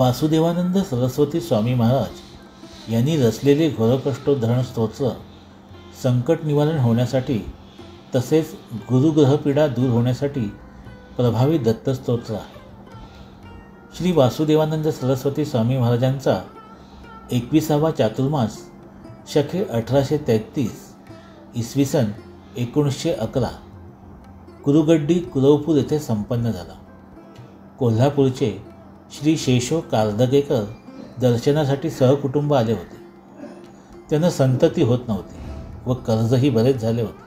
वासुदेवानंद सरस्वती स्वामी महाराज यांनी रचलेले घोरकष्टोद्धरण स्तोत्र संकट निवारण होण्यासाठी तसेच गुरुग्रहपीडा दूर होण्यासाठी प्रभावी दत्तस्तोत्र आहे. श्री वासुदेवानंद सरस्वती स्वामी महाराजांचा 21वा चातुर्मास शके 1833 इसवी सन 1911 कुरुगड्डी कुरवपूर येथे संपन्न झाला. कोल्हापूरचे श्री शेषो कारदगेकर दर्शनासाठी सहकुटुंब आले होते. त्यांना संतती होत नव्हती व कर्जही बरेच झाले होते.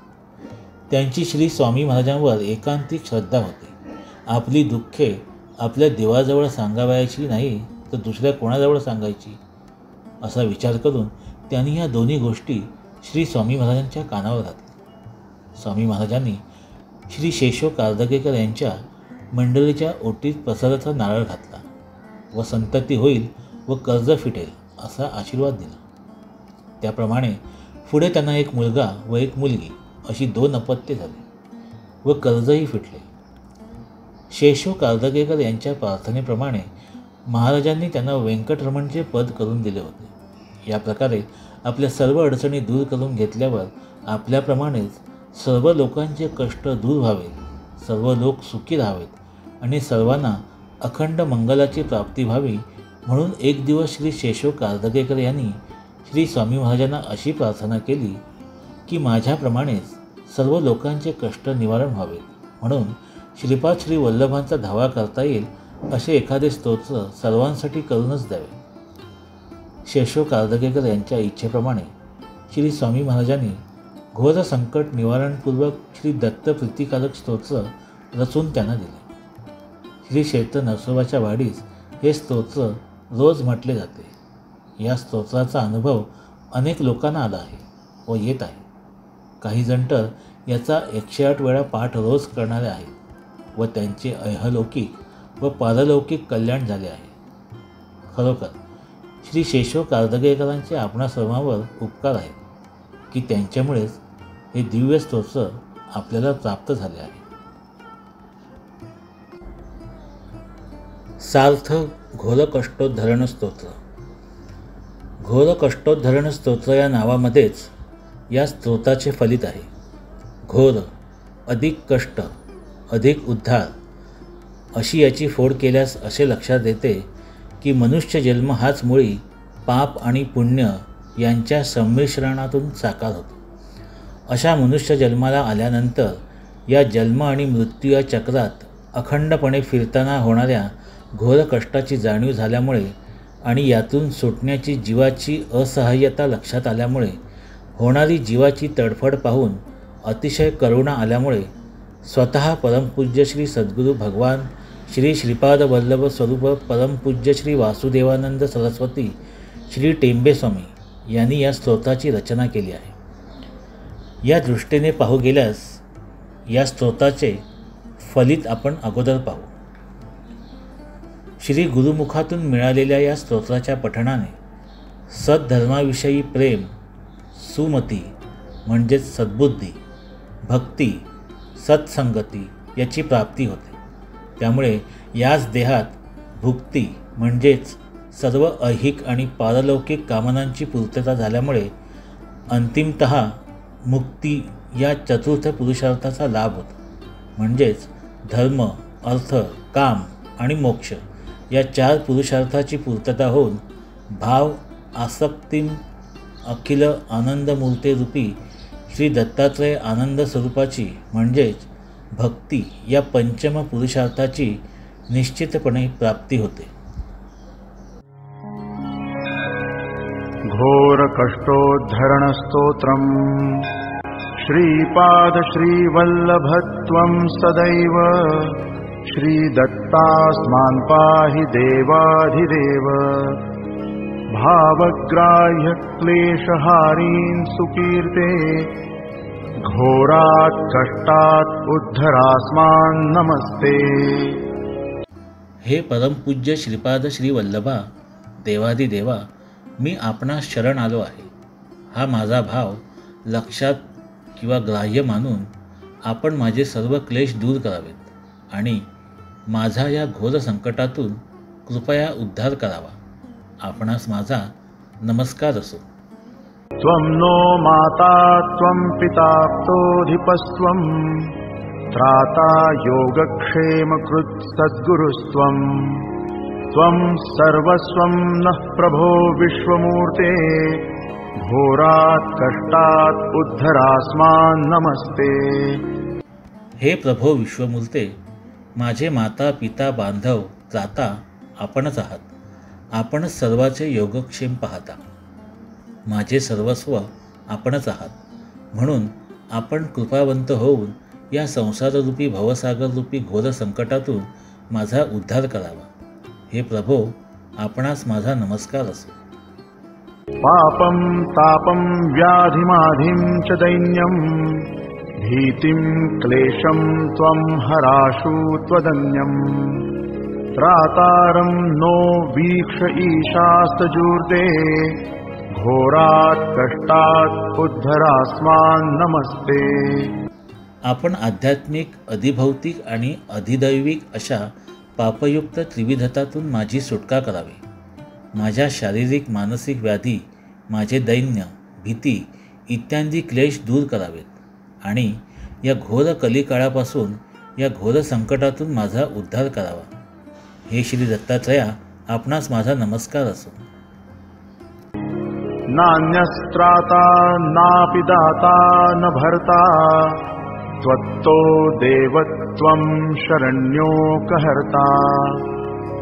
त्यांची श्री स्वामी महाराजांवर एकांतिक श्रद्धा होती. आपली दुःखे आपल्या देवाजवळ सांगावयाची नाही तर दुसऱ्या कोणाजवळ सांगायची असा विचार करून त्यांनी या दोन्ही गोष्टी श्री स्वामी महाराजांच्या कानावर घातल्या. स्वामी महाराजांनी श्री शेषो कारदगेकर यांच्या मंडळीच्या ओटीत प्रसादाचा नारळ घातला व संतती होईल व कर्ज फिटेल असा आशीर्वाद दिला. त्याप्रमाणे पुढे त्यांना एक मुलगा व एक मुलगी अशी 2 अपत्ये झाली व कर्जही फिटले. शेषो कारदगेकर यांच्या प्रार्थनेप्रमाणे महाराजांनी त्यांना व्यंकटरमणचे पद करून दिले होते. या प्रकारे आपल्या सर्व अडचणी दूर करून घेतल्यावर आपल्याप्रमाणेच सर्व लोकांचे कष्ट दूर व्हावेत, सर्व लोक सुखी राहावेत आणि सर्वांना अखंड मंगलाची प्राप्ती व्हावी म्हणून एक दिवस श्री शेषो कारदगेकर यांनी श्री स्वामी महाराजांना अशी प्रार्थना केली की माझ्याप्रमाणेच सर्व लोकांचे कष्ट निवारण व्हावेत म्हणून श्रीपाद श्री वल्लभांचा धावा करता येईल असे एखादे स्तोत्र सर्वांसाठी करूनच द्यावे. शेषो कारदगेकर यांच्या इच्छेप्रमाणे श्री स्वामी महाराजांनी घोर संकट निवारणपूर्वक श्री दत्त प्रीतिकारक स्तोत्र रचून त्यांना दिले. श्री क्षेत्र नरसोबाच्या वाडीस हे स्तोत्र रोज म्हटले जाते. या स्तोत्राचा अनुभव अनेक लोकांना आला आहे व येत आहे. काही जण तर याचा 108 वेळा पाठ रोज करणारे आहेत व त्यांचे ऐहलौकिक व पारलौकिक कल्याण झाले आहे. खरोखर श्री शेषो कारदगेकरांचे आपणा सर्वांवर उपकार आहेत की त्यांच्यामुळेच हे दिव्य स्तोत्र आपल्याला प्राप्त झाले आहे. सार्थ घोरकष्टोद्धरण स्तोत्र. घोरकष्टोद्धरण स्तोत्र या नावामध्येच या स्तोत्राचे फलित आहे. घोर अधिक कष्ट अधिक उद्धार अशी याची फोड केल्यास असे लक्षात येते की मनुष्य जन्म हाच मुळी पाप आणि पुण्य यांच्या संमिश्रणातून साकार होतो. अशा मनुष्य जन्माला आल्यानंतर या जन्म आणि मृत्यू या चक्रात अखंडपणे फिरताना होणाऱ्या घोर कष्टाची जाणीव झाल्यामुळे आणि यातून सुटण्याची जीवाची असहाय्यता लक्षात आल्यामुळे होणारी जीवाची तडफड पाहून अतिशय करुणा आल्यामुळे स्वतः परमपूज्य श्री सद्गुरू भगवान श्री श्रीपाद वल्लभ स्वरूप परमपूज्य श्री वासुदेवानंद सरस्वती श्री टेंबेस्वामी यांनी या स्तोत्राची रचना केली आहे. या दृष्टीने पाहू गेल्यास या स्तोत्राचे फलित आपण अगोदर पाहू. श्री गुरुमुखातून मिळालेल्या या स्तोत्राच्या पठणाने सद्धर्माविषयी प्रेम, सुमती म्हणजेच सद्बुद्धी, भक्ती, सत्संगती याची प्राप्ती होते. त्यामुळे याच देहात भुक्ती म्हणजेच सर्व ऐहिक आणि पारलौकिक कामनांची पूर्तता झाल्यामुळे अंतिमतः मुक्ती या चतुर्थ पुरुषार्थाचा लाभ होतो. म्हणजेच धर्म, अर्थ, काम आणि मोक्ष या 4 पुरुषार्थाची पूर्तता होऊन भाव आसक्तीम अखिल आनंदमूर्ते रूपी श्री दत्तात्रय आनंद स्वरूपाची म्हणजेच भक्ती या पंचम पुरुषार्थाची निश्चितपणे प्राप्ती होते. घोर कष्टोद्धरण स्तोत्रम श्रीपाद श्रीवल्लभत्वं सदैव श्री दत्तास्मान् पाहि देवाधिदेव भावग्राह्य क्लेशहारीन् सुकीर्ते घोरात् कष्टात् उद्धरास्मान् नमस्ते. हे परमपूज्य श्रीपाद श्री वल्लभा देवाधिदेवा, मी आपणास शरण आलो आहे. हा माझा भाव लक्षात किंवा ग्राह्य मानून आपण माझे सर्व क्लेश दूर करावेत आणि माझा या घोर संकटातून कृपया उद्धार करावा. आपणास माझा नमस्कार असो. त्वं नो माता त्वं पिता प्रोधिपस्त्वं त्राता योगक्षेमकृत् सद्गुरुस्त्वं त्वं सर्वस्वं नः प्रभो विश्वमूर्ते घोरात् कष्टात् उद्धरास्मान् नमस्ते. हे प्रभो विश्वमूर्ते, माझे माता पिता बांधव त्राता आपणच आहात. आपणच सर्वाचे योगक्षेम पाहता. माझे सर्वस्व आपणच आहात. म्हणून आपण कृपावंत होऊन या संसाररूपी भवसागररूपी घोर संकटातून माझा उद्धार करावा. हे प्रभो, आपणास माझा नमस्कार असो. पापं तापं व्याधिमाधिं च दैन्यं भीतिं क्लेशं त्वं हराशु त्वदन्यं त्रातारं नो वीक्ष ईशास्तजूर्ते घोरात् कष्टात् उद्धरास्मान् नमस्ते. आपण आध्यात्मिक, अधिभौतिक आणि अधिदैविक अशा पापयुक्त त्रिविधतातून माझी सुटका करावी. माझ्या शारीरिक मानसिक व्याधी, माझे दैन्य, भीती इत्यादी क्लेश दूर करावेत आणि या घोर कलिकाळापासून, या घोर संकटातून माझा उद्धार करावा. हे श्री दत्तात्रया, आपणास माझा नमस्कार असो. नान्यस्त्राता नापि दाता न भर्ता त्वत्तो देवत्वं शरण्यो कहर्ता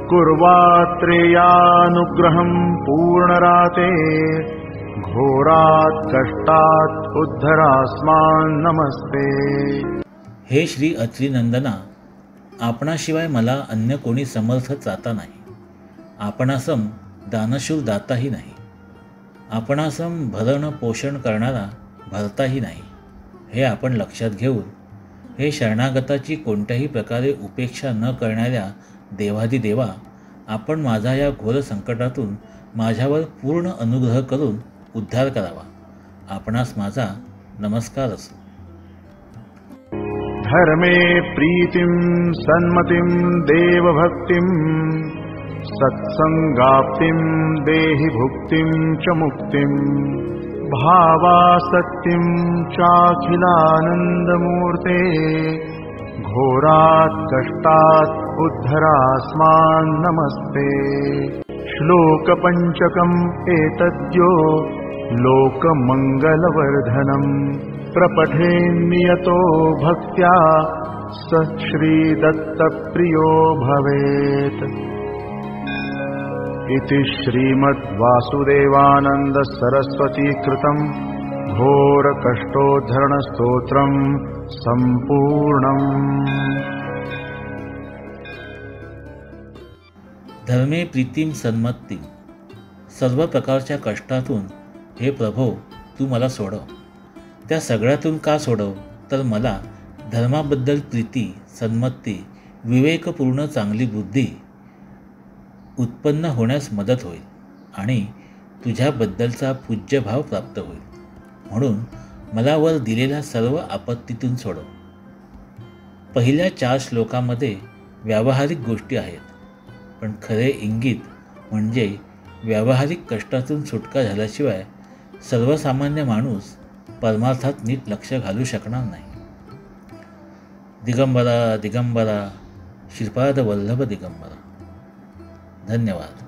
कुर्वात्रेयानुग्रहं पूर्णराते घोरात् कष्टात् उद्धरास्मान् नमस्ते. हे श्री अत्रिनंदना, आपणाशिवाय मला अन्य कोणी समर्थ त्राता नाही. आपणासम दानशूर दाताही नाही. आपणासम भरण पोषण करणारा भरताही नाही. हे आपण लक्षात घेऊन, हे शरणागताची कोणत्याही प्रकारे उपेक्षा न करणाऱ्या देवाधिदेवा, आपण माझा या घोर संकटातून माझ्यावर पूर्ण अनुग्रह करून उद्धार करावा. आपणास माझा नमस्कार असो. धर्मे प्रीतिं सन्मतिं देवभक्तिं सत्संगाप्तिं देहि भुक्तिं च मुक्तिं भावासक्तिं चाखिलानन्दमूर्ते घोरात् कष्टात् उद्धरास्मान् नमस्ते. श्लोकपञ्चकम् एतद्यो लोकमङ्गलवर्धनं प्रपठेन्नियतो भक्त्या स श्रीदत्तप्रियो भवेत्. इति श्रीमद्वासुदेवानन्दसरस्वतीकृतं घोरकष्टोद्धरणस्तोत्रं सम्पूर्णम्. धर्मे प्रीतीम सन्मत्ती. सर्व प्रकारच्या कष्टातून हे प्रभो, तू मला सोडव. त्या सगळ्यातून का सोडव, तर मला धर्माबद्दल प्रीती, सन्मती, विवेकपूर्ण चांगली बुद्धी उत्पन्न होण्यास मदत होईल आणि तुझ्याबद्दलचा पूज्यभाव प्राप्त होईल. म्हणून मला वर दिलेल्या सर्व आपत्तीतून सोडव. पहिल्या 4 श्लोकामध्ये व्यावहारिक गोष्टी आहेत, पण खरे इंगित म्हणजे व्यावहारिक कष्टातून सुटका झाल्याशिवाय सर्वसामान्य माणूस परमार्थात नीट लक्ष घालू शकणार नाही. दिगंबरा दिगंबरा श्रीपाद वल्लभ दिगंबरा. धन्यवाद.